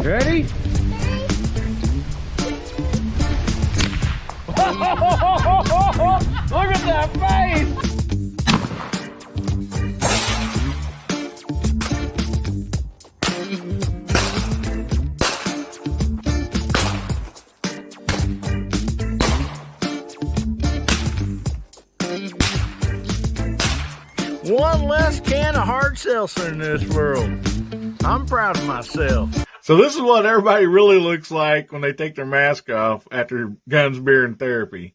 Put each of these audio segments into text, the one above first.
Ready? Look at that face! One less can of hard seltzer in this world. I'm proud of myself. So this is what everybody really looks like when they take their mask off after guns, beer, and therapy.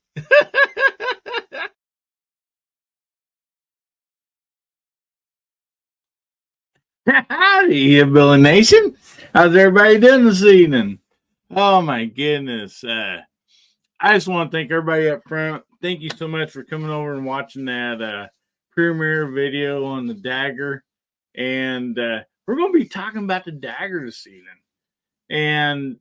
Howdy, Hillbilly Nation. How's everybody doing this evening? Oh my goodness. I just want to thank everybody up front. Thank you so much for coming over and watching that premiere video on the Dagger. And we're going to be talking about the Dagger this evening. And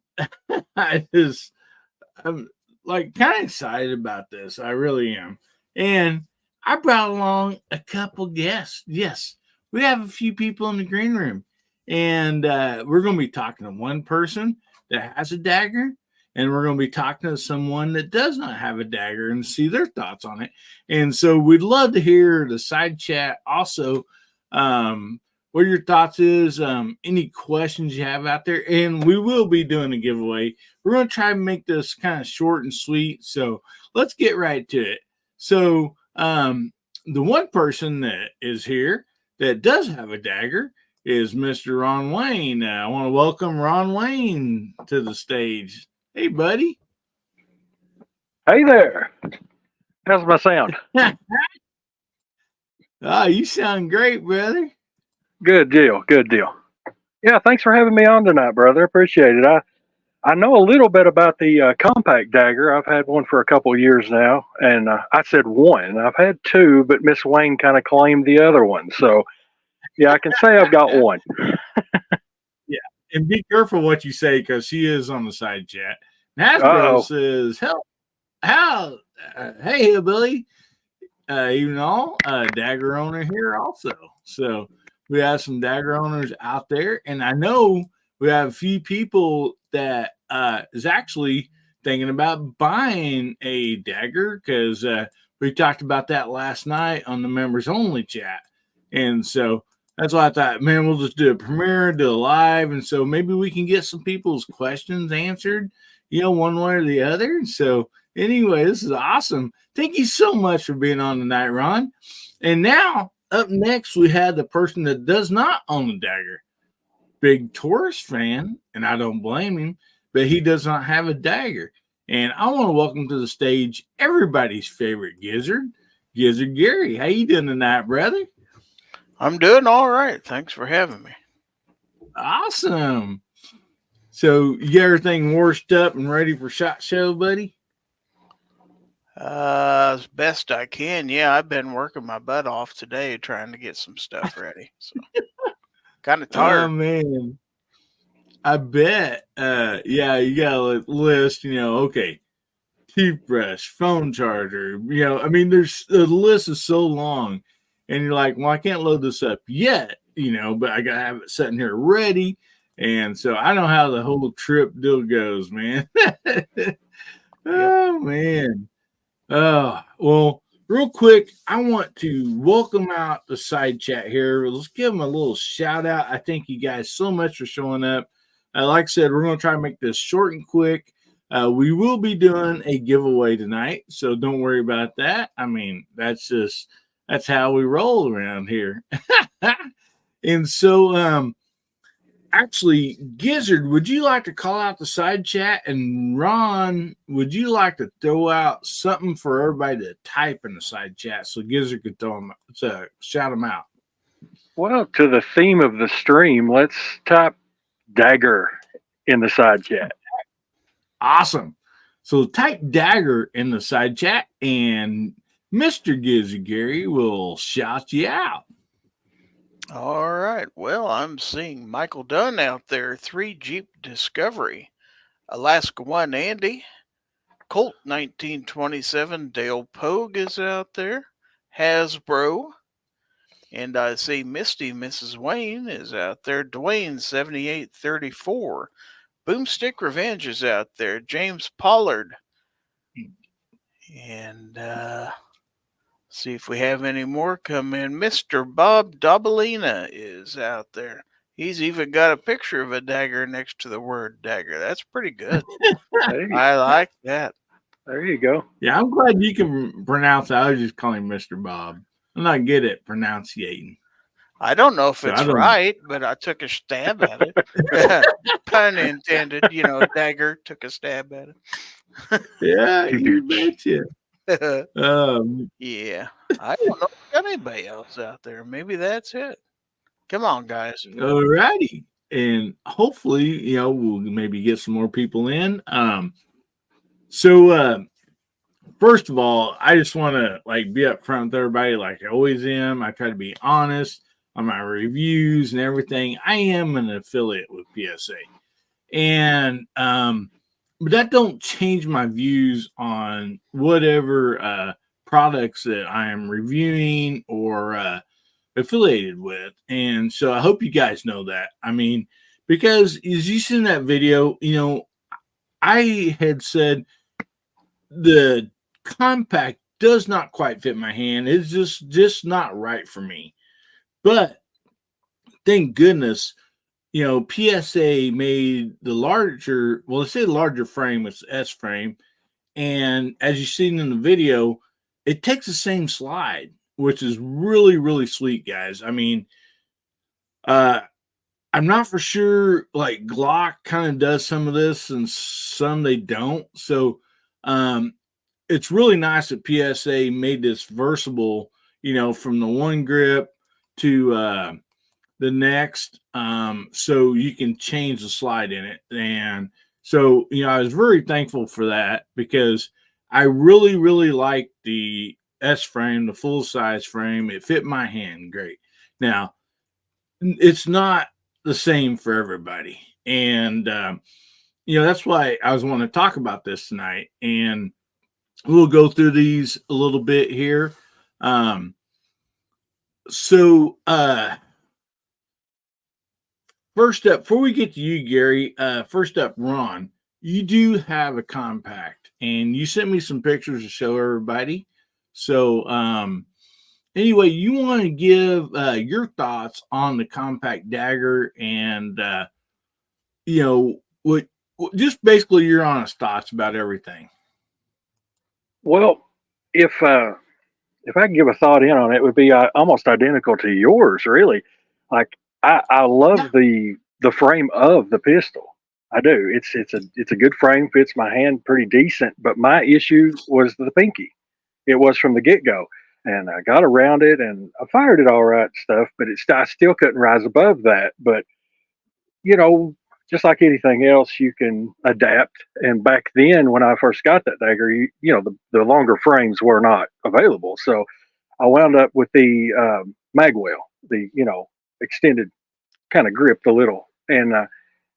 I'm like kind of excited about this. I really am. And I brought along a couple guests. Yes, we have a few people in the green room. And we're going to be talking to one person that has a dagger. And we're going to be talking to someone that does not have a dagger and see their thoughts on it. And so we'd love to hear the side chat. Also, what your thoughts is, any questions you have out there. And we will be doing a giveaway. We're going to try and make this kind of short and sweet. So let's get right to it. So the one person that is here that does have a dagger is Mr. Ron Wayne. I want to welcome Ron Wayne to the stage. Hey, buddy. Hey there. How's my sound? Oh, you sound great, brother. Good deal. Good deal. Yeah, thanks for having me on tonight, brother. Appreciate it. I know a little bit about the compact dagger. I've had one for a couple of years now, and I said one. I've had two, but Miss Wayne kind of claimed the other one. So, yeah, I can say I've got one. Yeah, and be careful what you say because she is on the side chat. Hasbro says, hey, Hillbilly, even all, dagger owner here also. So we have some dagger owners out there, and I know we have a few people that is actually thinking about buying a dagger because we talked about that last night on the members only chat. And so that's why I thought, man, we'll just do a premiere, do a live. And so maybe we can get some people's questions answered, one way or the other. So anyway, this is awesome. Thank you so much for being on tonight, Ron. And now up next, we have the person that does not own a dagger. Big Taurus fan, and I don't blame him, but he does not have a dagger. And I want to welcome to the stage everybody's favorite Gizzard, Gizzard Gary. How you doing tonight, brother? I'm doing all right. Thanks for having me. Awesome. So you got everything washed up and ready for SHOT Show, buddy? As best I can. Yeah, I've been working my butt off today trying to get some stuff ready. So kind of tired. Oh man. I bet. Yeah, you got a list, okay. Toothbrush, phone charger, I mean, the list is so long. And you're like, well, I can't load this up yet, but I got to have it sitting here ready. And so I know how the whole trip deal goes, man. Oh, man. Well, real quick, I want to welcome out the side chat here. Let's give them a little shout out. I thank you guys so much for showing up. Like I said, we're going to try to make this short and quick. We will be doing a giveaway tonight, so don't worry about that. I mean, that's how we roll around here. And so, actually, Gizzard, would you like to call out the side chat? And Ron, would you like to throw out something for everybody to type in the side chat so Gizzard could shout them out? Well, to the theme of the stream, let's type dagger in the side chat. Awesome. So type dagger in the side chat and Mr. Gizzard Gary will shout you out. All right. Well, I'm seeing Michael Dunn out there. 3 Jeep Discovery. Alaska 1 Andy. Colt 1927 Dale Pogue is out there. Hasbro. And I see Misty, Mrs. Wayne, is out there. Dwayne, 7834. Boomstick Revenge is out there. James Pollard. And see if we have any more come in. Mr. Bob Dabalina is out there. He's even got a picture of a dagger next to the word dagger. That's pretty good. I like that. There you go. Yeah, I'm glad you can pronounce it. I was just calling him Mr. Bob. I'm not good at pronunciating. I don't know if it's right, but I took a stab at it. Pun intended. You know, dagger, took a stab at it. Yeah, you betcha. Yeah. I don't know if we got anybody else out there. Maybe that's it. Come on, guys. All righty. And hopefully, we'll maybe get some more people in. So first of all, I just want to be upfront with everybody, like I always am. I try to be honest on my reviews and everything. I am an affiliate with PSA, and but that don't change my views on whatever products that I am reviewing or affiliated with. And so I hope you guys know that. I mean, because as you see in that video, I had said the compact does not quite fit my hand. It's just not right for me. But thank goodness, PSA made the larger, well, let's say the larger frame, it's S frame. And as you've seen in the video, it takes the same slide, which is really, really sweet, guys. I mean, I'm not for sure, Glock kind of does some of this and some they don't. So it's really nice that PSA made this versatile, from the one grip to the next, so you can change the slide in it. And so, I was very thankful for that because I really, really like the S frame, the full size frame. It fit my hand great. Now, it's not the same for everybody. And, that's why I was wanting to talk about this tonight. And we'll go through these a little bit here. First up, before we get to you, Gary, first up, Ron, you do have a compact, and you sent me some pictures to show everybody. So, anyway, you want to give your thoughts on the compact dagger and, what just basically your honest thoughts about everything. Well, if I could give a thought in on it, it would be almost identical to yours, really. Like I love the frame of the pistol. I do. It's a good frame, fits my hand pretty decent. But my issue was the pinky. It was from the get go, and I got around it and I fired it all right and stuff. But I still couldn't rise above that. But just like anything else, you can adapt. And back then, when I first got that dagger, the longer frames were not available. So I wound up with the magwell, the extended kind of grip, the little, and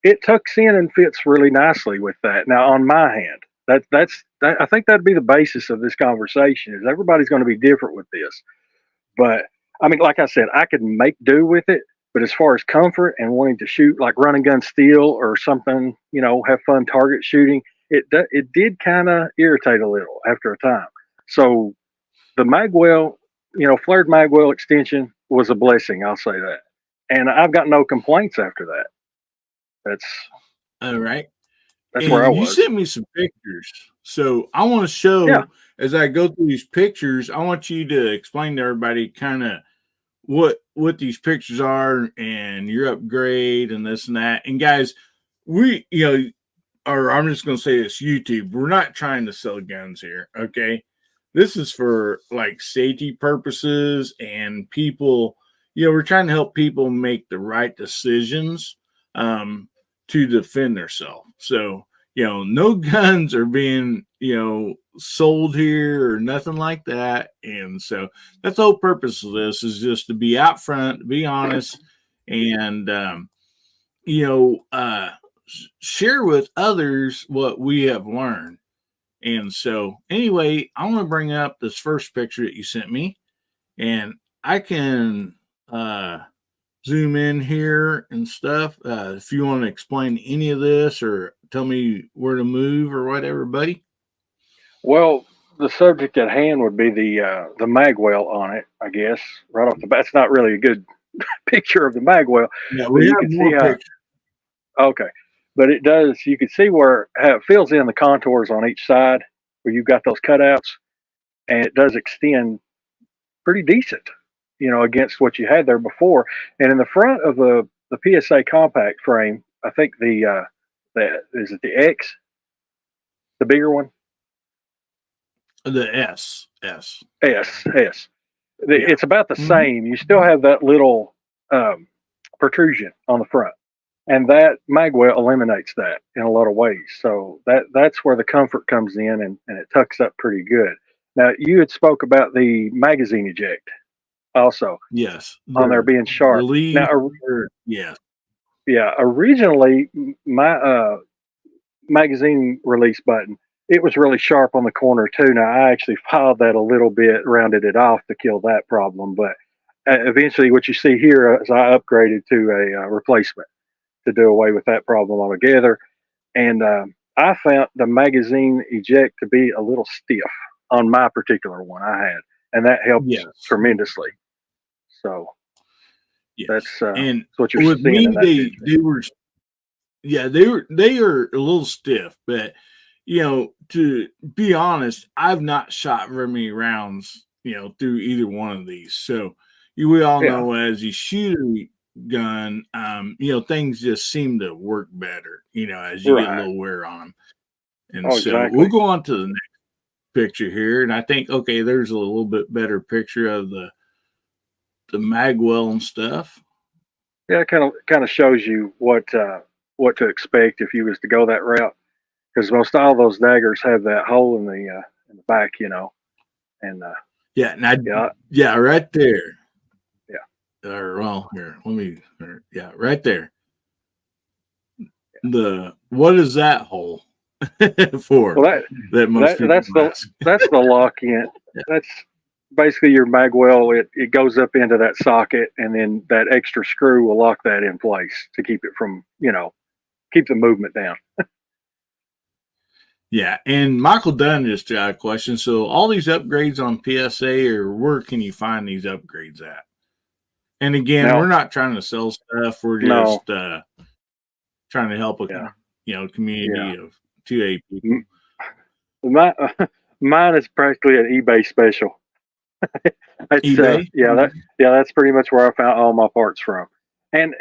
it tucks in and fits really nicely with that. Now on my hand, I think that'd be the basis of this conversation. Is everybody's going to be different with this, but I mean, like I said, I could make do with it. But as far as comfort and wanting to shoot like run and gun steel or something, have fun target shooting, it did kind of irritate a little after a time. So the magwell, flared magwell extension was a blessing. I'll say that, and I've got no complaints after that. That's all right. That's where I was. You sent me some pictures, so I want to show as I go through these pictures. I want you to explain to everybody kind of what these pictures are and your upgrade and this and that. And guys, we, or I'm just going to say this, YouTube, we're not trying to sell guns here. Okay. This is for safety purposes and people, we're trying to help people make the right decisions, to defend themselves. So, no guns are being, sold here or nothing like that. And so that's the whole purpose of this, is just to be out front, be honest, and share with others what we have learned. And so anyway, I want to bring up this first picture that you sent me, and I can zoom in here and stuff. If you want to explain any of this or tell me where to move or whatever, buddy. Well, the subject at hand would be the magwell on it, I guess. Right off the bat, it's not really a good picture of the magwell, Yeah, but we you have can see more how. pictures. Okay, but it does. You can see how it fills in the contours on each side where you've got those cutouts, and it does extend pretty decent, against what you had there before. And in the front of the PSA compact frame, I think the is it the X, the bigger one? The S. S. Yeah. It's about the same. You still have that little protrusion on the front, and that magwell eliminates that in a lot of ways. So that's where the comfort comes in, and it tucks up pretty good. Now, you had spoke about the magazine eject also. Yes. On there being sharp. Now, yeah. Yeah, originally my magazine release button, it was really sharp on the corner too. Now I actually filed that a little bit, rounded it off to kill that problem, but eventually what you see here is I upgraded to a replacement to do away with that problem altogether. And I found the magazine eject to be a little stiff on my particular one I had, and that helped tremendously. So that's what you're with seeing. Me, they are a little stiff, but to be honest, I've not shot very many rounds, through either one of these. So we all know as you shoot a gun, things just seem to work better, as you get a little wear on them. And we'll go on to the next picture here. And I think, okay, there's a little bit better picture of the magwell and stuff. Yeah, it kind of shows you what to expect if you was to go that route, because most all those daggers have that hole in the back, and right there. Yeah. Or well, here, right there. What is that hole for? Well, that's the lock in. That's basically your magwell. It goes up into that socket, and then that extra screw will lock that in place to keep it from, keep the movement down. Yeah, and Michael Dunn just got a question. So all these upgrades on PSA, or where can you find these upgrades at? And again, we're not trying to sell stuff. We're just trying to help a community of 2A people. Mine is practically an eBay special. eBay? That's pretty much where I found all my parts from. And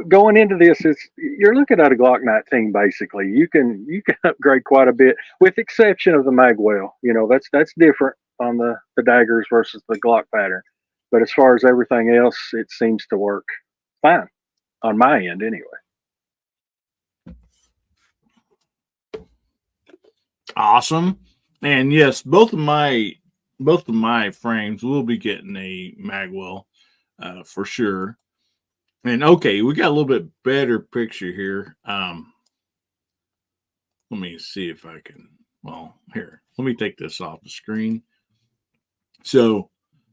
going into this, you're looking at a Glock 19 basically. You can upgrade quite a bit, with exception of the magwell. That's different on the daggers versus the Glock pattern. But as far as everything else, it seems to work fine on my end, anyway. Awesome. And yes, both of my frames will be getting a magwell for sure. And okay, we got a little bit better picture here. Let me see if I can. Well, here, let me take this off the screen. So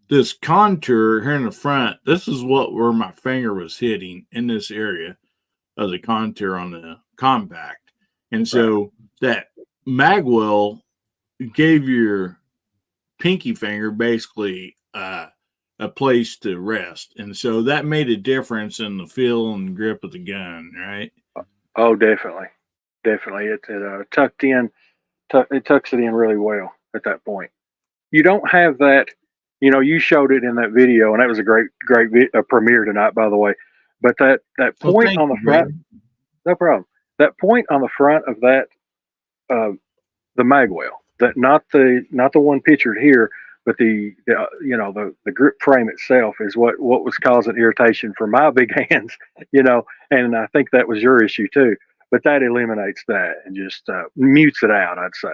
this contour here in the front, this is where my finger was hitting in this area of the contour on the compact. And so that magwell gave your pinky finger basically a place to rest, and so that made a difference in the feel and grip of the gun, right? Oh, definitely. It tucked in. It tucks it in really well at that point. You don't have that. You showed it in that video, and that was a great premiere tonight, by the way. But that point on the front, no problem. That point on the front of that, the magwell, that not the one pictured here, but the grip frame itself is what was causing irritation for my big hands, and I think that was your issue too. But that eliminates that and just mutes it out, I'd say.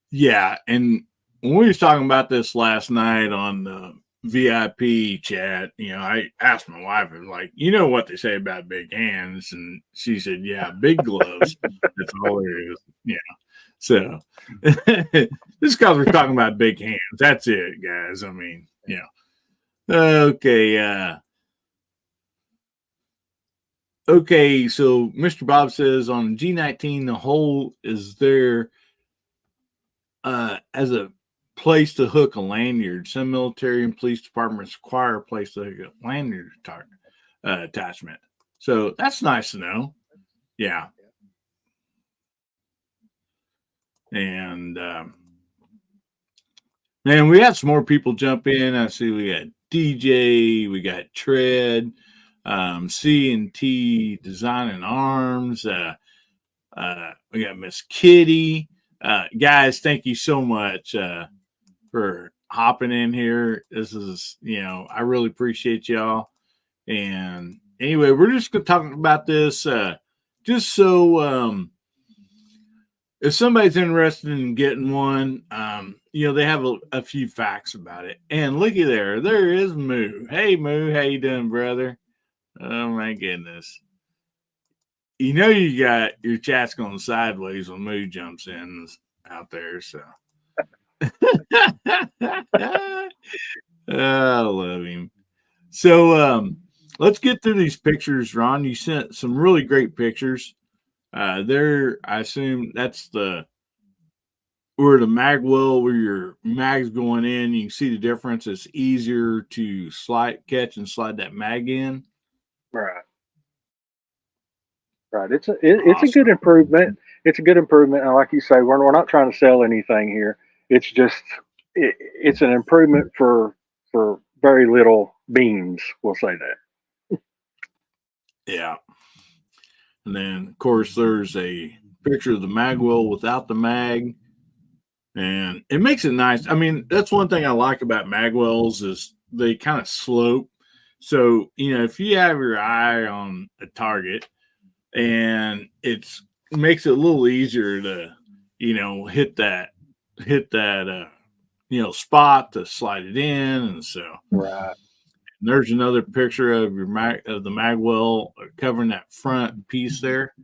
Yeah, and when we was talking about this last night on the VIP chat, I asked my wife, I was like, what they say about big hands? And she said, yeah, big gloves. That's all there is. Yeah. So just because we're talking about big hands, that's it, guys. I mean, Okay. Okay, so Mr. Bob says on G19, the hole is there as a place to hook a lanyard. Some military and police departments require a place to hook a lanyard attachment. So that's nice to know. Yeah. And man, we had some more people jump in. I see we got DJ, we got Tread, C&T Design and Arms. We got Miss Kitty. Guys, thank you so much for hopping in here. This is, I really appreciate y'all. And anyway, we're just going to talk about this just so if somebody's interested in getting one, they have a few facts about it. And looky there is Moo. Hey, Moo, how you doing, brother? Oh, my goodness. You know you got your chat's going sideways when Moo jumps in out there, so. I love him. So let's get through these pictures, Ron. You sent some really great pictures. There, I assume that's where the mag well, where your mag's going in. You can see the difference. It's easier to catch and slide that mag in. Right. It's a good improvement. It's a good improvement, and like you say, we're not trying to sell anything here. It's just it's an improvement for very little beans. We'll say that. Yeah. And then, of course, there's a picture of the mag well without the mag, and it makes it nice. I mean, that's one thing I like about mag wells is they kind of slope. So, if you have your eye on a target, and it makes it a little easier to, hit that, spot to slide it in. And so, right. And there's another picture of the mag well covering that front piece there.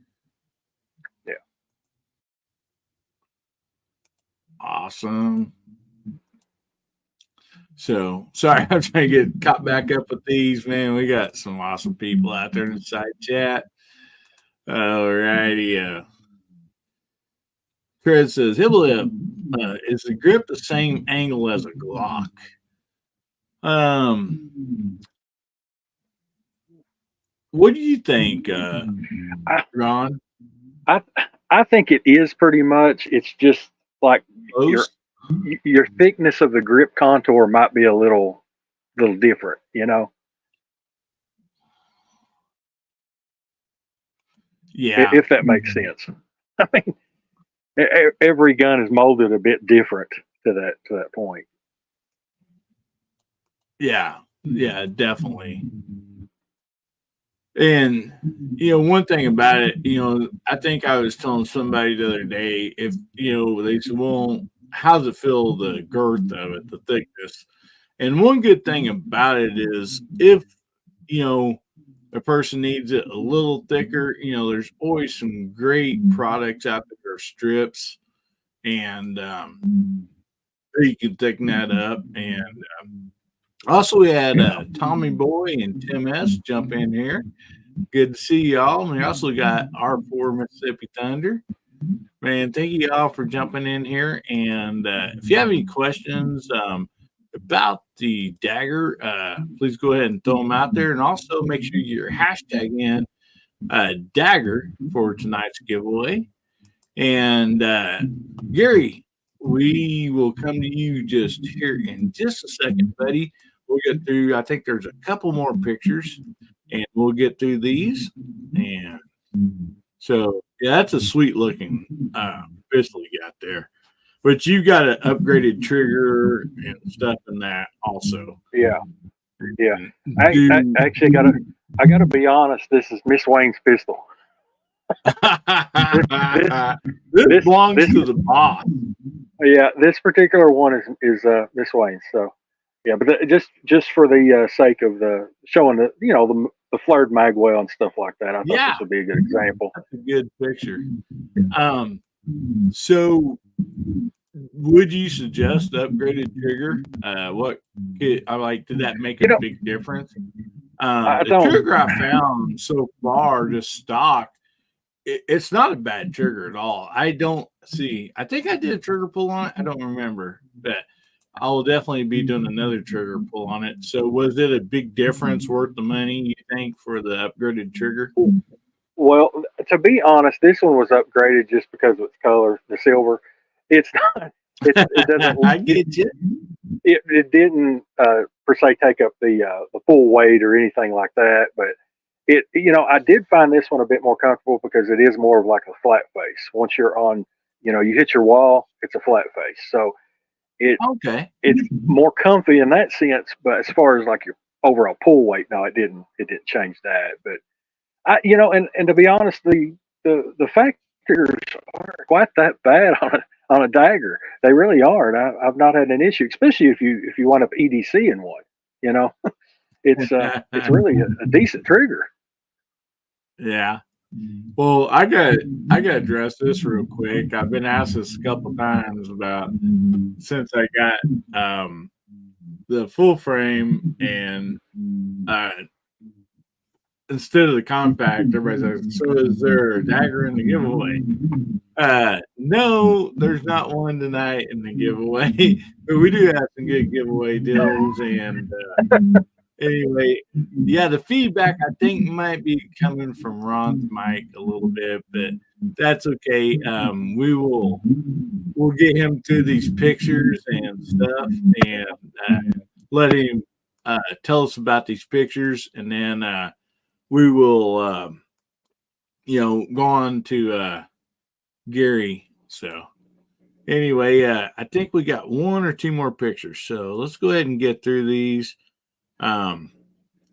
Yeah. Awesome. So, sorry, I'm trying to get caught back up with these, man. We got some awesome people out there in the side chat. All righty. Fred says, is the grip the same angle as a Glock? What do you think, Ron? I think it is pretty much. It's just like your thickness of the grip contour might be a little different, Yeah, if that makes sense. I mean, every gun is molded a bit different to that point. Yeah, definitely. And one thing about it, I think I was telling somebody the other day, if they said, well, how does it feel, the girth of it, the thickness? And one good thing about it is if a person needs it a little thicker, there's always some great products out there, strips, and you can thicken that up. And also we had Tommy Boy and Tim S jump in here. Good to see y'all. And we also got R4 Mississippi Thunder. Man, thank you all for jumping in here. And if you have any questions about the Dagger, please go ahead and throw them out there. And also make sure you're hashtagging Dagger for tonight's giveaway. And Gary, we will come to you just here in just a second, buddy. We'll get through, I think there's a couple more pictures, and we'll get through these. And so, yeah, that's a sweet looking pistol you got there. But you got an upgraded trigger and stuff in that also. Yeah. I actually I gotta be honest. This is Miss Wayne's pistol. this belongs to the boss. Yeah, this particular one is Miss Wayne's. So, yeah, but just for the sake of the showing the flared magwell and stuff like that, I thought this would be a good example. That's a good picture. So would you suggest upgraded trigger? Did that make a big difference? I The don't. trigger I found so far, just stock, it's not a bad trigger at all. I think I did a trigger pull on it. I don't remember, but I will definitely be doing another trigger pull on it. So was it a big difference worth the money, you think, for the upgraded trigger? Well, to be honest, this one was upgraded just because of its color, the silver. It's not. It doesn't. I get you. It didn't per se take up the full weight or anything like that. But I did find this one a bit more comfortable because it is more of like a flat face. Once you're on, you hit your wall, it's a flat face. So Okay. it's more comfy in that sense. But as far as like your overall pull weight, no, it didn't change that. But and to be honest, the factors aren't quite that bad on a dagger. They really are, and I've not had an issue, especially if you wind up EDC in one. You know, it's really a decent trigger. Yeah. Well, I got to address this real quick. I've been asked this a couple times about since I got the full frame and instead of the compact, everybody's like, so is there a dagger in the giveaway? No, there's not one tonight in the giveaway, but we do have some good giveaway deals. And anyway, yeah, the feedback I think might be coming from Ron's mic a little bit, but that's okay. We'll get him to these pictures and stuff, and let him tell us about these pictures, and then we will, go on to Gary. So anyway, I think we got one or two more pictures. So let's go ahead and get through these. Yeah,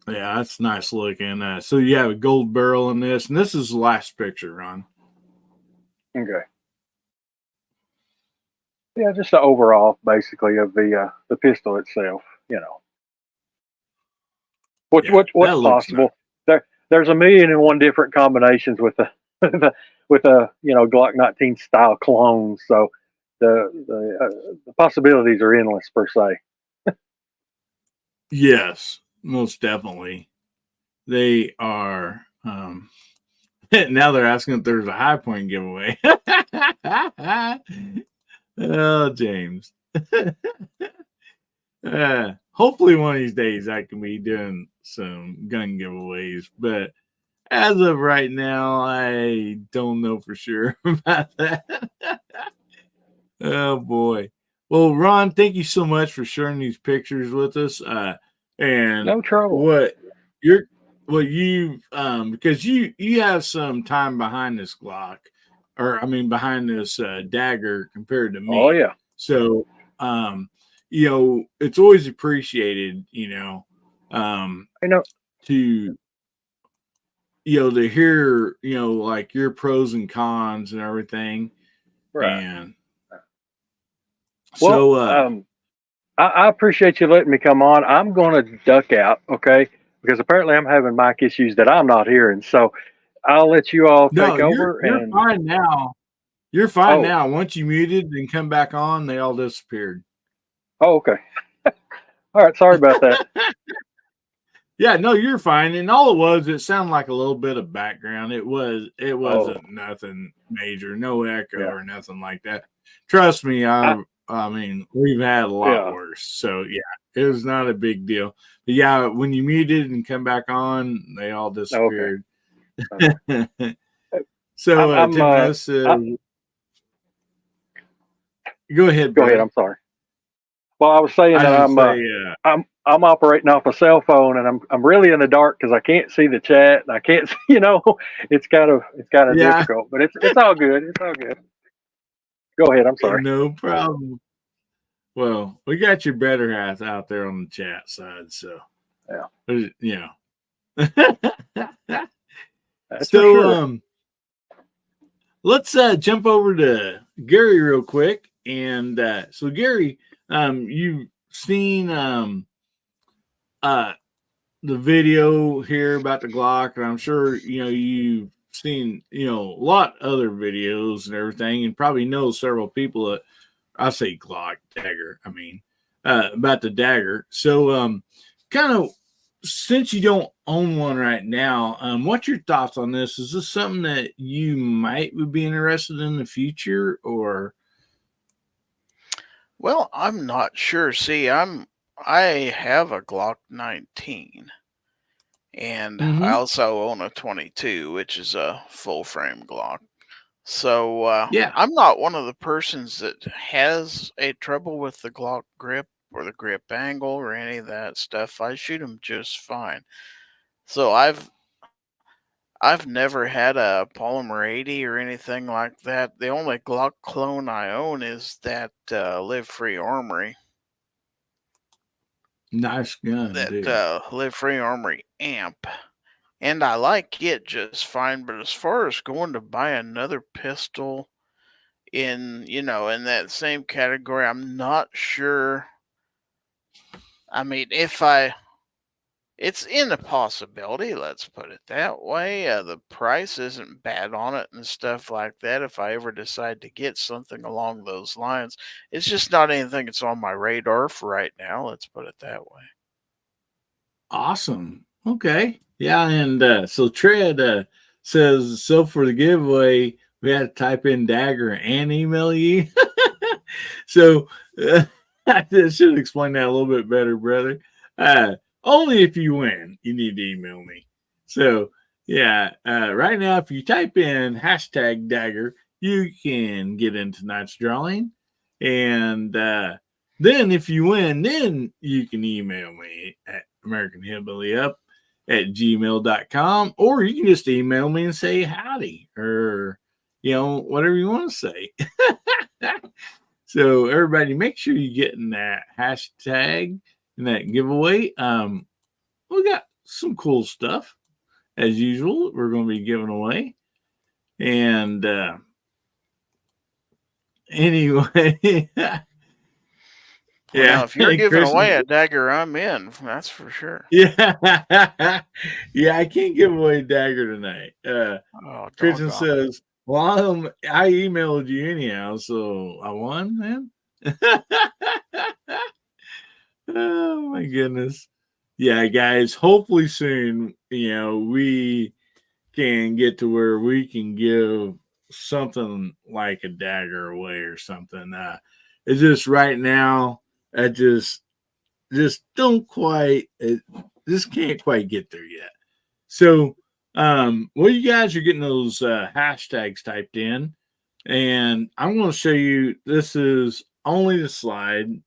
that's nice looking. So you have a gold barrel in this, and this is the last picture, Ron. Okay. Yeah, just the overall, basically, of the pistol itself. What's possible? Nice. There's a million and one different combinations with the with a Glock 19 style clones. So the possibilities are endless per se. Yes, most definitely. They are. Now they're asking if there's a high point giveaway. Oh, James. Hopefully one of these days I can be doing some gun giveaways, but as of right now, I don't know for sure about that. Oh boy. Well, Ron, thank you so much for sharing these pictures with us. And no trouble. Because you have some time behind this Glock, or I mean behind this dagger compared to me. Oh yeah. So it's always appreciated, to to hear, like your pros and cons and everything. Right. And well, so I appreciate you letting me come on. I'm going to duck out, okay? Because apparently I'm having mic issues that I'm not hearing. So I'll let you all take over. You're fine now. You're fine now. Once you muted and come back on, they all disappeared. Oh, okay. All right. Sorry about that. Yeah, no, you're fine. And all it sounded like a little bit of background. It wasn't nothing major, no echo or nothing like that. Trust me, I mean, we've had a lot worse. So yeah, it was not a big deal. But yeah, when you muted and come back on, they all disappeared. Okay. So go ahead. Go ahead. I'm sorry. Well, I was saying that I'm operating off a cell phone, and I'm really in the dark because I can't see the chat, and I can't see, it's kind of difficult, but it's all good. It's all good. Go ahead. I'm sorry. No problem. Well, we got your better half out there on the chat side, so yeah. So sure. Let's jump over to Gary real quick, and so Gary, you've seen the video here about the Glock, and I'm sure you've seen a lot other videos and everything, and probably know several people that I'll say Glock dagger. I mean, about the dagger. So, kind of since you don't own one right now, what's your thoughts on this? Is this something that you might would be interested in the future, or? Well, I'm not sure. See, I have a Glock 19, and I Mm-hmm. also own a 22, which is a full frame Glock. So Yeah. I'm not one of the persons that has a trouble with the Glock grip or the grip angle or any of that stuff. I shoot them just fine. So I've never had a Polymer 80 or anything like that. The only Glock clone I own is that Live Free Armory. Nice gun, That dude. Live Free Armory amp. And I like it just fine, but as far as going to buy another pistol in, in that same category, I'm not sure. I mean, it's in a possibility, let's put it that way. The price isn't bad on it and stuff like that. If I ever decide to get something along those lines, it's just not anything that's on my radar for right now, let's put it that way. Awesome. Okay. Yeah, and so Tread says so for the giveaway we had to type in dagger and email you. So I should explain that a little bit better, brother. Only if you win, you need to email me. So yeah, right now if you type in hashtag dagger, you can get in tonight's drawing, and then if you win, then you can email me at AmericanHillbillyUp@gmail.com, or you can just email me and say howdy, or whatever you want to say. So everybody, make sure you get in that hashtag and that giveaway. We got some cool stuff as usual. We're going to be giving away, and anyway, Well, now, yeah, if you're giving Chris. away a dagger, I'm in. That's for sure. Yeah, yeah, I can't give away a dagger tonight. Oh, Christian doggone it. says, "Well, I emailed you anyhow, so I won, man." Oh my goodness. Yeah, guys, hopefully soon, we can get to where we can give something like a dagger away or something. It's just right now, I just don't quite, just can't quite get there yet. So, well, you guys are getting those hashtags typed in, and I'm going to show you. This is only the slide.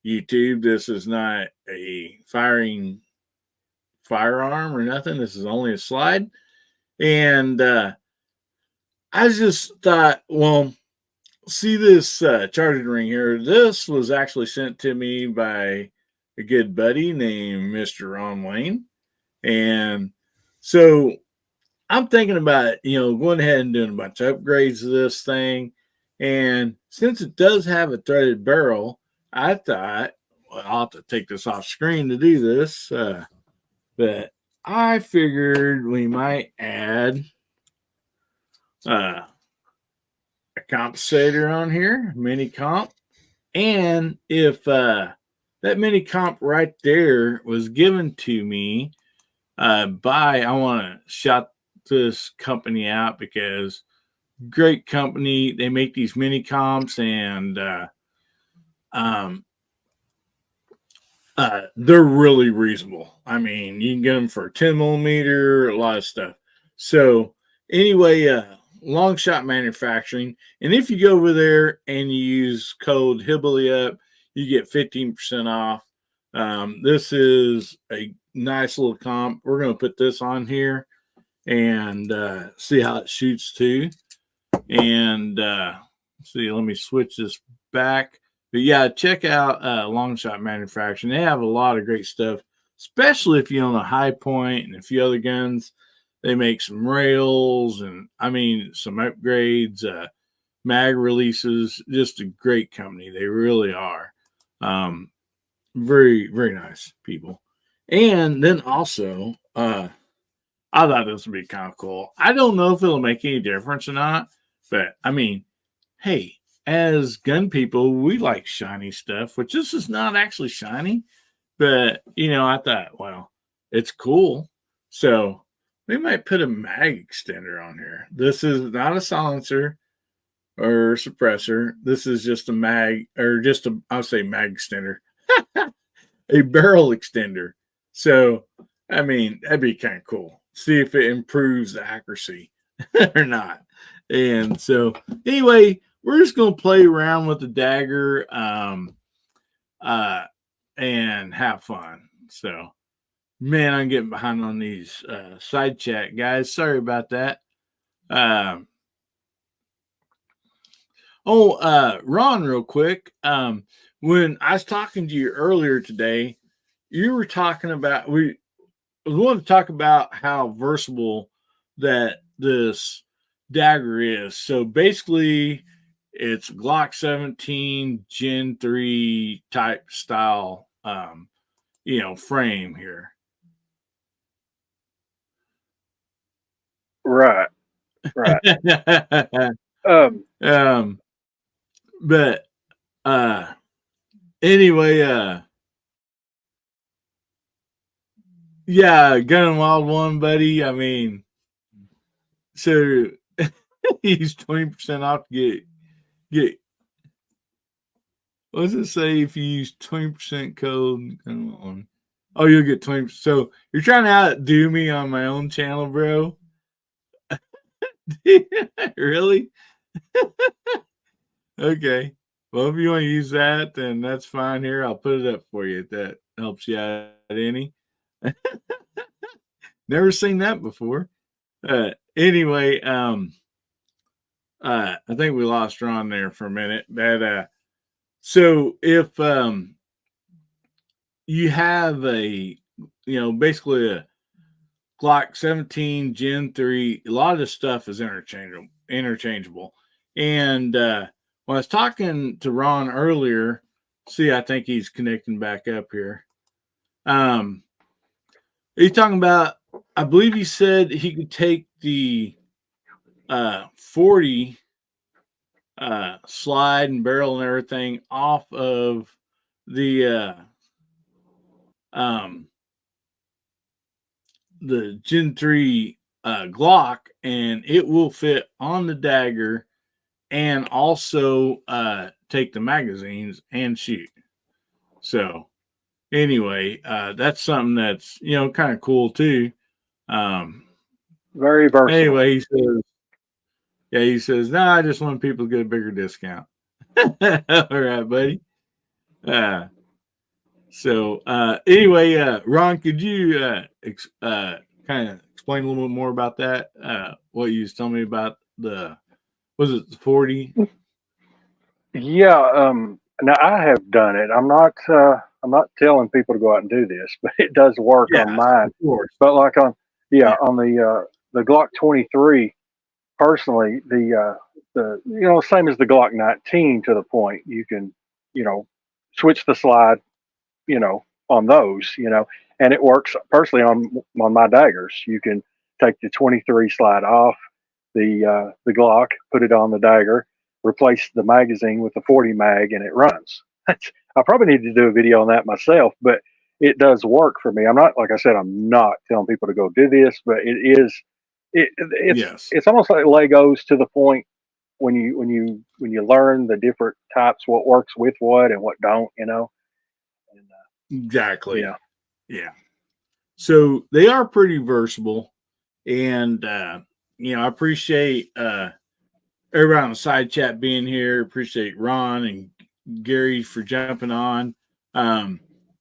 YouTube. This is not a firing firearm or nothing. This is only a slide. And I just thought, well, see this charging ring here. This was actually sent to me by a good buddy named Mr. Ron Wayne. And so I'm thinking about, going ahead and doing a bunch of upgrades to this thing. And since it does have a threaded barrel, I thought, well, I'll have to take this off screen to do this. But I figured we might add a compensator on here, mini comp. And if that mini comp right there was given to me by, I want to shout this company out because great company. They make these mini comps, and they're really reasonable. I mean, you can get them for 10 millimeter, a lot of stuff. So anyway, Long Shot Manufacturing. And if you go over there and you use code HILLBILLYUP, you get 15% off. This is a nice little comp. We're going to put this on here and see how it shoots too. And see, let me switch this back. But yeah, check out Long Shot Manufacturing. They have a lot of great stuff, especially if you own a High Point and a few other guns. They make some rails and some upgrades, mag releases. Just a great company. They really are. Very, very nice people. And then also, I thought this would be kind of cool. I don't know if it'll make any difference or not, but hey, as gun people, we like shiny stuff, which this is not actually shiny, but I thought, well, it's cool. So we might put a mag extender on here. This is not a silencer or suppressor. This is just a mag, or just I'll say mag extender, a barrel extender. So, I mean, that'd be kind of cool. See if it improves the accuracy or not. And so, anyway, we're just going to play around with the dagger and have fun. So, man, I'm getting behind on these side chat, guys. Sorry about that. Ron, real quick. When I was talking to you earlier today, you were talking about we want to talk about how versatile that this dagger is. So basically, it's Glock 17 Gen 3 type style, frame here. Right. But anyway, yeah, Gun and Wild one, buddy. I mean, so he's 20% off to get. What does it say if you use 20% code? Oh, you'll get 20%. So you're trying to outdo me on my own channel, bro. Really? Okay. Well, if you want to use that, then that's fine. Here, I'll put it up for you if that helps you out any. Never seen that before. Anyway, I think we lost Ron there for a minute. But so if you have basically a Glock 17 Gen 3, a lot of this stuff is interchangeable. And when I was talking to Ron earlier, I think he's connecting back up here. He's talking about, I believe he said he could take the 40 slide and barrel and everything off of the Gen 3 Glock, and it will fit on the dagger and also take the magazines and shoot. So anyway, that's something that's kind of cool too. Very versatile. Anyway, he says, no, I just want people to get a bigger discount. All right, buddy. So anyway, Ron, could you kind of explain a little bit more about that? What you was telling me about was it the 40? Yeah. Now I have done it. I'm not telling people to go out and do this, but it does work on mine. Of course. But like on the Glock 23, personally, the same as the Glock 19 to the point, you can switch the slide, on those, and it works personally on my daggers. You can take the 23 slide off the Glock, put it on the dagger, replace the magazine with the 40 mag, and it runs. I probably need to do a video on that myself, but it does work for me. I'm not, like I said, I'm not telling people to go do this, but it's almost like Legos to the point when you learn the different types, what works with what and what don't, And, exactly. Yeah. So they are pretty versatile, and I appreciate everybody on the side chat being here. Appreciate Ron and Gary for jumping on.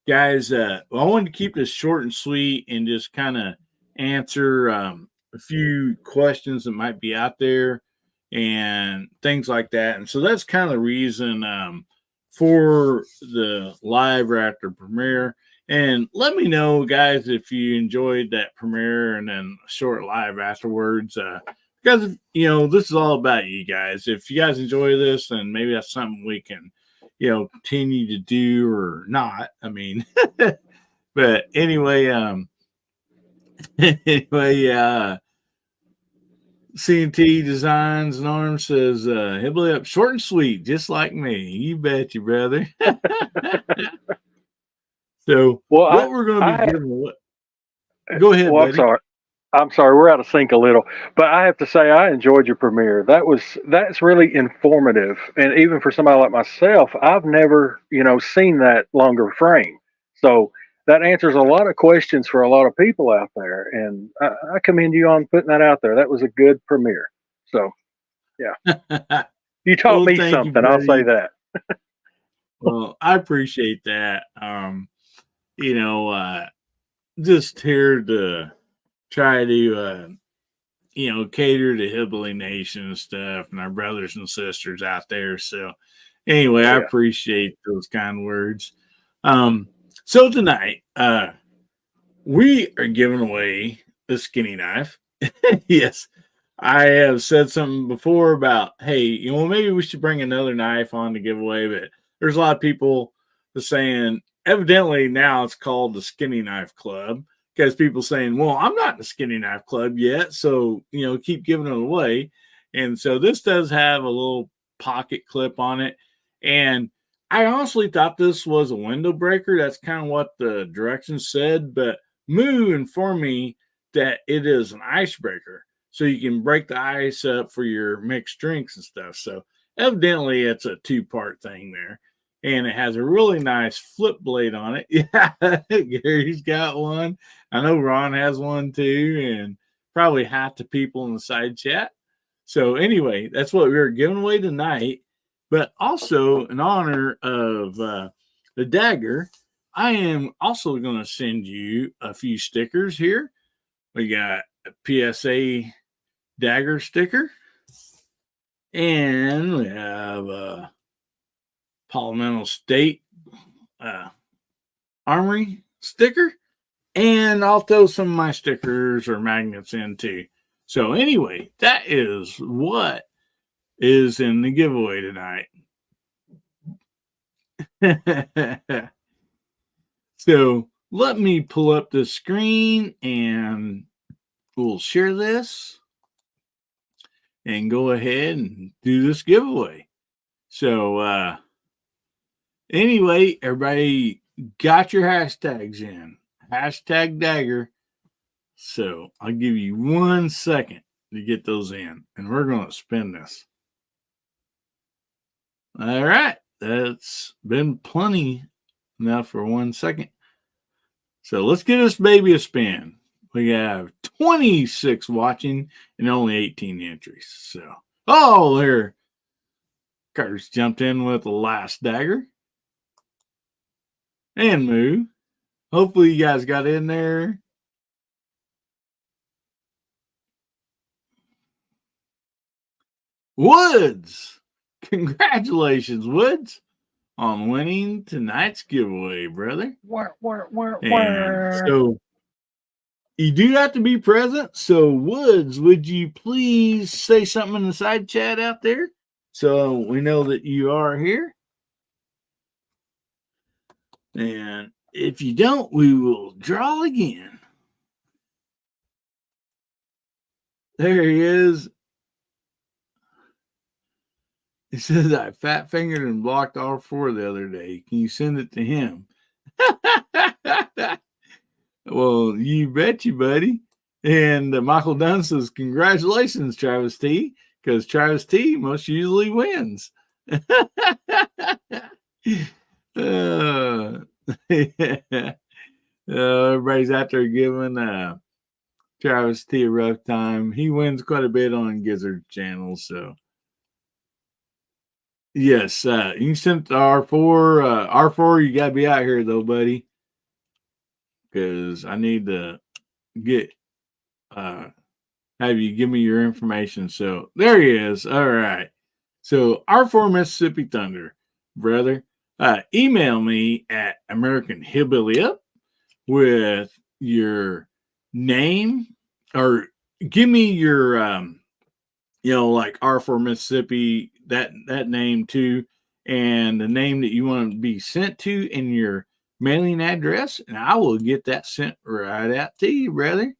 Guys, I wanted to keep this short and sweet and just kind of answer a few questions that might be out there and things like that. And so that's kind of the reason for the live right after premiere. And let me know, guys, if you enjoyed that premiere and then a short live afterwards. Because, this is all about you guys. If you guys enjoy this, then maybe that's something we can, continue to do or not. I mean, but anyway, C&T Designs and Arms says, Hillbilly up short and sweet, just like me. You bet you, brother. So, Well, what we're going to be I giving away. Go ahead, well, buddy. I'm sorry, we're out of sync a little, but I have to say I enjoyed your premiere. That's really informative, and even for somebody like myself, I've never seen that longer frame. So that answers a lot of questions for a lot of people out there, and I commend you on putting that out there. That was a good premiere. So yeah, you taught Well, me thank you, something. I'll say buddy. that. Well, I appreciate that. Just here to try to cater to Hillbilly Nation and stuff and our brothers and sisters out there. So anyway, I Yeah. appreciate those kind words. So tonight, we are giving away the skinny knife. Yes. I have said something before about, hey, maybe we should bring another knife on to give away, but there's a lot of people saying, evidently now it's called the Skinny Knife Club because people saying, well, I'm not in the Skinny Knife Club yet, so, keep giving it away. And so this does have a little pocket clip on it. And I honestly thought this was a window breaker. That's kind of what the directions said, but Moo informed me that it is an icebreaker. So you can break the ice up for your mixed drinks and stuff. So evidently it's a 2-part thing there. And it has a really nice flip blade on it. Yeah, Gary's got one. I know Ron has one too, and probably half the people in the side chat. So anyway, that's what we're giving away tonight. But also in honor of the Dagger, I am also going to send you a few stickers here. We got a PSA Dagger sticker, and we have a Palmetto State Armory sticker, and I'll throw some of my stickers or magnets in too. So anyway, that is what is in the giveaway tonight. So let me pull up the screen and we'll share this and go ahead and do this giveaway. So anyway, everybody got your hashtags in. Hashtag Dagger. So I'll give you 1 second to get those in, and we're going to spin this. All right. That's been plenty enough for 1 second. So let's give this baby a spin. We have 26 watching and only 18 entries. So, there. Carter's jumped in with the last dagger. And Moo. Hopefully you guys got in there. Woods. Congratulations, Woods, on winning tonight's giveaway, brother. And so you do have to be present. So, Woods, would you please say something in the side chat out there so we know that you are here? And if you don't, we will draw again. There he is. He says, I fat fingered and blocked R4 the other day. Can you send it to him? Well, you bet you, buddy. And Michael Dunn says, congratulations, Travis T, because Travis T most usually wins. Everybody's out there giving Travis T a rough time. He wins quite a bit on Gizzard channel, so. Yes, you can send it to R4. R4, you got to be out here, though, buddy, because I need to get have you give me your information. So there he is. All right. So R4 Mississippi Thunder, brother, email me at American Hillbilly Up with your name, or give me your like R4 Mississippi, that name too, and the name that you want to be sent to and your mailing address, and I will get that sent right out to you, brother.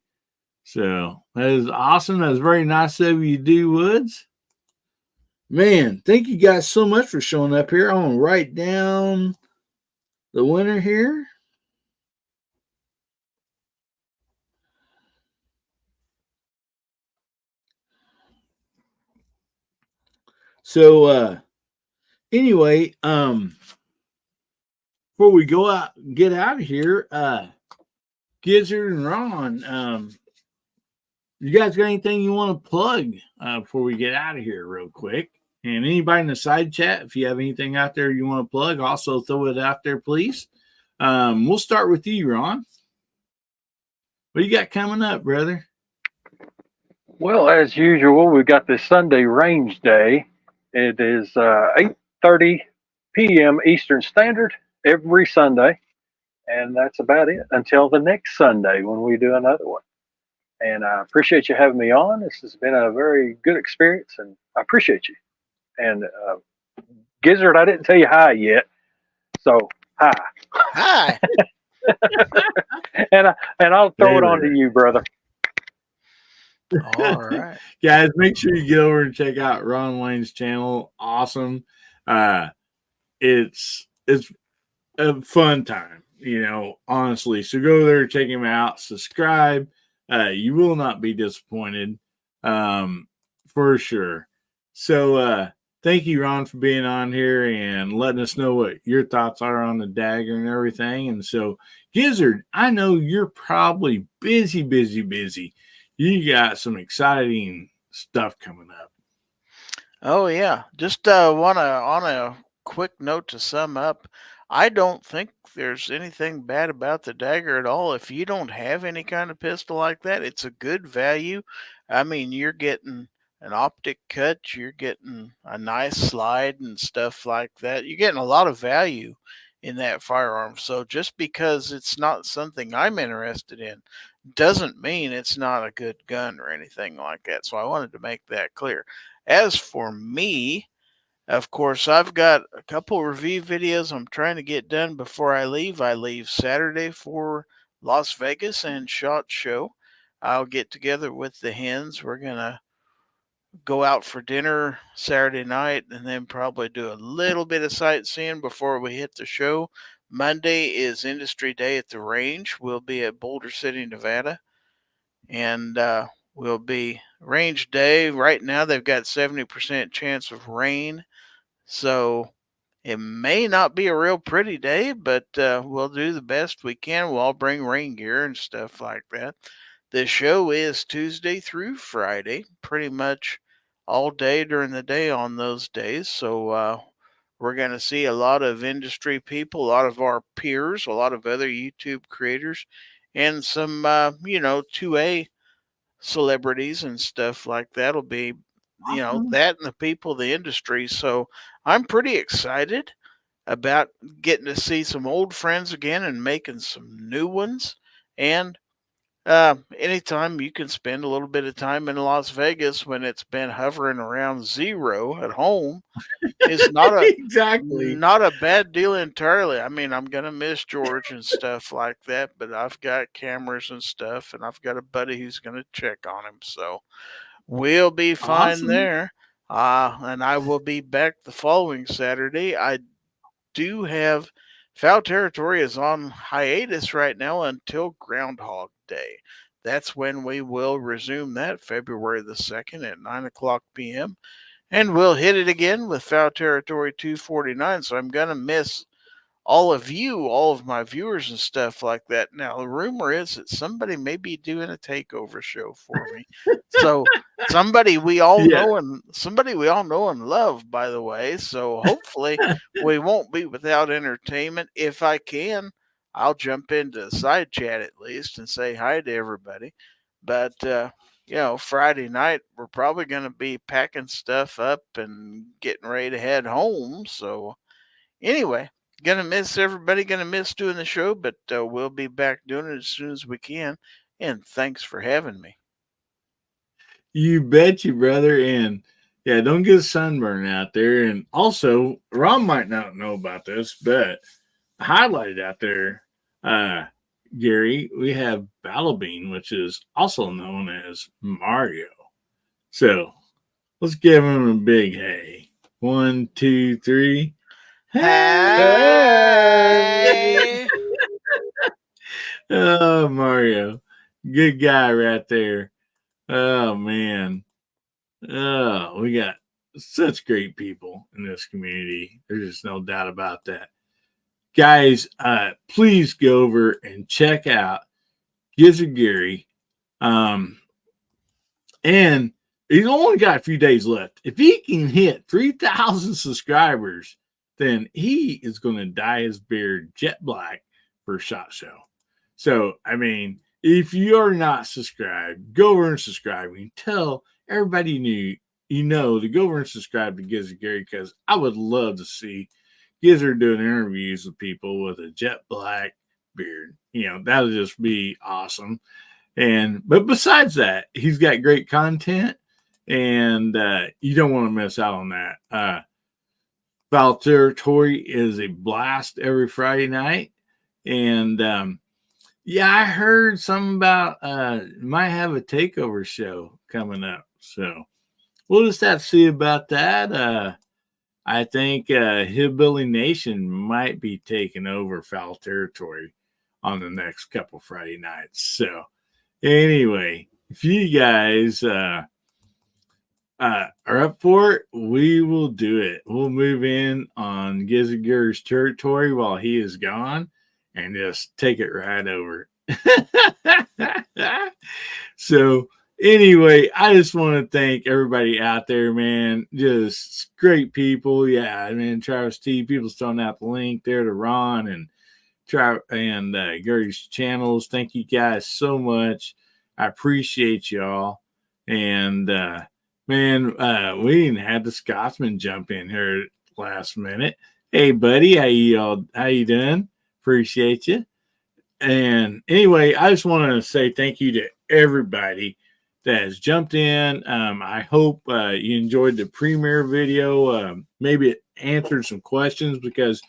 So that is awesome. That was very nice of you, D Woods. Man, thank you guys so much for showing up here. I'm gonna write down the winner here. So anyway, before we get out of here, Gizzard and Ron, you guys got anything you want to plug before we get out of here real quick? And anybody in the side chat, if you have anything out there you want to plug, also throw it out there, please. We'll start with you, Ron. What you got coming up, brother? Well, as usual, we've got this Sunday range day. It is 8:30 p.m. Eastern Standard every Sunday. And that's about it until the next Sunday when we do another one. And I appreciate you having me on. This has been a very good experience, and I appreciate you. And Gizzard, I didn't tell you hi yet, so hi. Hi. and I'll throw it on to you, brother. All right, guys, make sure you get over and check out Ron Lane's channel. Awesome. It's a fun time, honestly. So go there, check him out, subscribe. You will not be disappointed, for sure. So thank you, Ron, for being on here and letting us know what your thoughts are on the dagger and everything. And so, Gizzard, I know you're probably busy. You got some exciting stuff coming up. Oh yeah, just on a quick note to sum up, I don't think there's anything bad about the dagger at all. If you don't have any kind of pistol like that, it's a good value. I mean, you're getting an optic cut, you're getting a nice slide and stuff like that. You're getting a lot of value in that firearm. So just because it's not something I'm interested in doesn't mean it's not a good gun or anything like that. So I wanted to make that clear. As for me, of course, I've got a couple review videos I'm trying to get done before I leave. I leave Saturday for Las Vegas and SHOT Show. I'll get together with the hens. We're going to go out for dinner Saturday night and then probably do a little bit of sightseeing before we hit the show. Monday is industry day at the range. We'll be at Boulder City, Nevada. And will be range day. Right now, they've got 70% chance of rain. So it may not be a real pretty day, but we'll do the best we can. We'll all bring rain gear and stuff like that. The show is Tuesday through Friday, pretty much all day during the day on those days. So we're going to see a lot of industry people, a lot of our peers, a lot of other YouTube creators, and some, 2A celebrities and stuff like that'll be, that and the people of the industry. So I'm pretty excited about getting to see some old friends again and making some new ones. And anytime you can spend a little bit of time in Las Vegas when it's been hovering around zero at home is Exactly. not a bad deal entirely. I mean, I'm gonna miss George and stuff like that, but I've got cameras and stuff, and I've got a buddy who's gonna check on him, so we'll be fine Awesome. there. And I will be back the following Saturday. I do have Foul Territory is on hiatus right now until Groundhog Day. That's when we will resume that, February the 2nd at 9 o'clock p.m. And we'll hit it again with Foul Territory 249. So I'm going to miss all of you, all of my viewers and stuff like that. Now, the rumor is that somebody may be doing a takeover show for me. So somebody we all know and love, by the way. So hopefully we won't be without entertainment. If I can, I'll jump into the side chat at least and say hi to everybody. But Friday night, we're probably going to be packing stuff up and getting ready to head home. So anyway, gonna miss everybody, gonna miss doing the show, but we'll be back doing it as soon as we can. And thanks for having me. You bet you, brother. And yeah, don't get a sunburn out there. And also, Ron might not know about this, but highlighted out there, Gary, we have Battlebean, which is also known as Mario. So let's give him a big hey. 1, 2, 3. Hey. Oh, Mario. Good guy right there. Oh, man. Oh, we got such great people in this community. There's just no doubt about that. Guys, please go over and check out Gizzard Gary. And he's only got a few days left. If he can hit 3,000 subscribers, then he is going to dye his beard jet black for SHOT Show. So, I mean, if you're not subscribed, go over and subscribe. And tell everybody you know to go over and subscribe to Gizzard Gary, because I would love to see Gizzard doing interviews with people with a jet black beard. You know, that would just be awesome. But besides that, he's got great content, and you don't want to miss out on that. Foul Territory is a blast every Friday night. And yeah, I heard something about might have a takeover show coming up. So we'll just have to see about that. I think Hillbilly Nation might be taking over Foul Territory on the next couple Friday nights. So anyway, if you guys are up for it, we will do it. We'll move in on Gizzard Gary's territory while he is gone and just take it right over. So anyway, I just want to thank everybody out there, man. Just great people. Yeah, I mean, Travis T, people's throwing out the link there to Ron and Gary's channels. Thank you guys so much. I appreciate y'all. And man, we even had the Scotsman jump in here last minute. Hey, buddy, how you doing? Appreciate you. And anyway, I just want to say thank you to everybody that has jumped in. I hope you enjoyed the premiere video. Maybe it answered some questions, because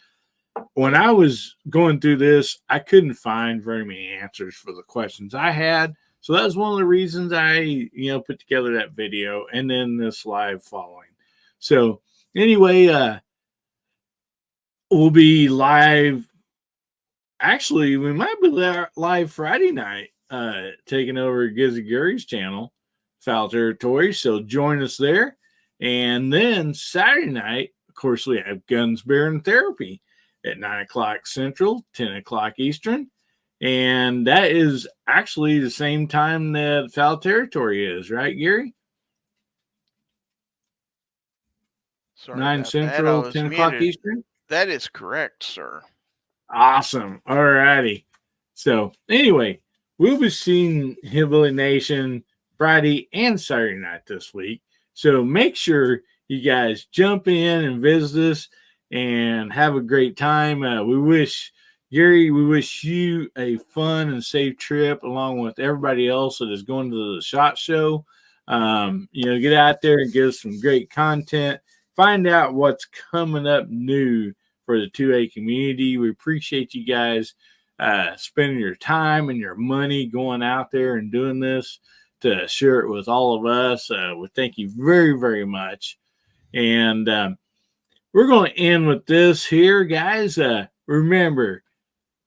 when I was going through this, I couldn't find very many answers for the questions I had. So that was one of the reasons I, put together that video and then this live following. So anyway, we'll be live. Actually, we might be live Friday night, taking over Gizzard Gary's channel, Foul Territory. So join us there. And then Saturday night, of course, we have Guns, Beer, and Therapy at 9 o'clock Central, 10 o'clock Eastern. And that is actually the same time that Foul Territory is, right, Gary? Sorry 9 Central, 10 o'clock Eastern? That is correct, sir. Awesome. All righty. So anyway, we'll be seeing Hillbilly Nation Friday and Saturday night this week. So make sure you guys jump in and visit us and have a great time. We wish you a fun and safe trip, along with everybody else that is going to the SHOT Show. Get out there and get us some great content. Find out what's coming up new for the 2A community. We appreciate you guys spending your time and your money going out there and doing this to share it with all of us. We thank you very, very much. And we're going to end with this here, guys. Remember,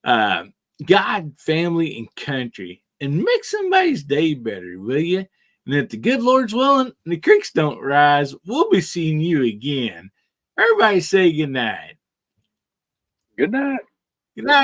God, family, and country, and make somebody's day better, will you? And if the good Lord's willing and the creeks don't rise, we'll be seeing you again. Everybody say good night. Good night. Good night.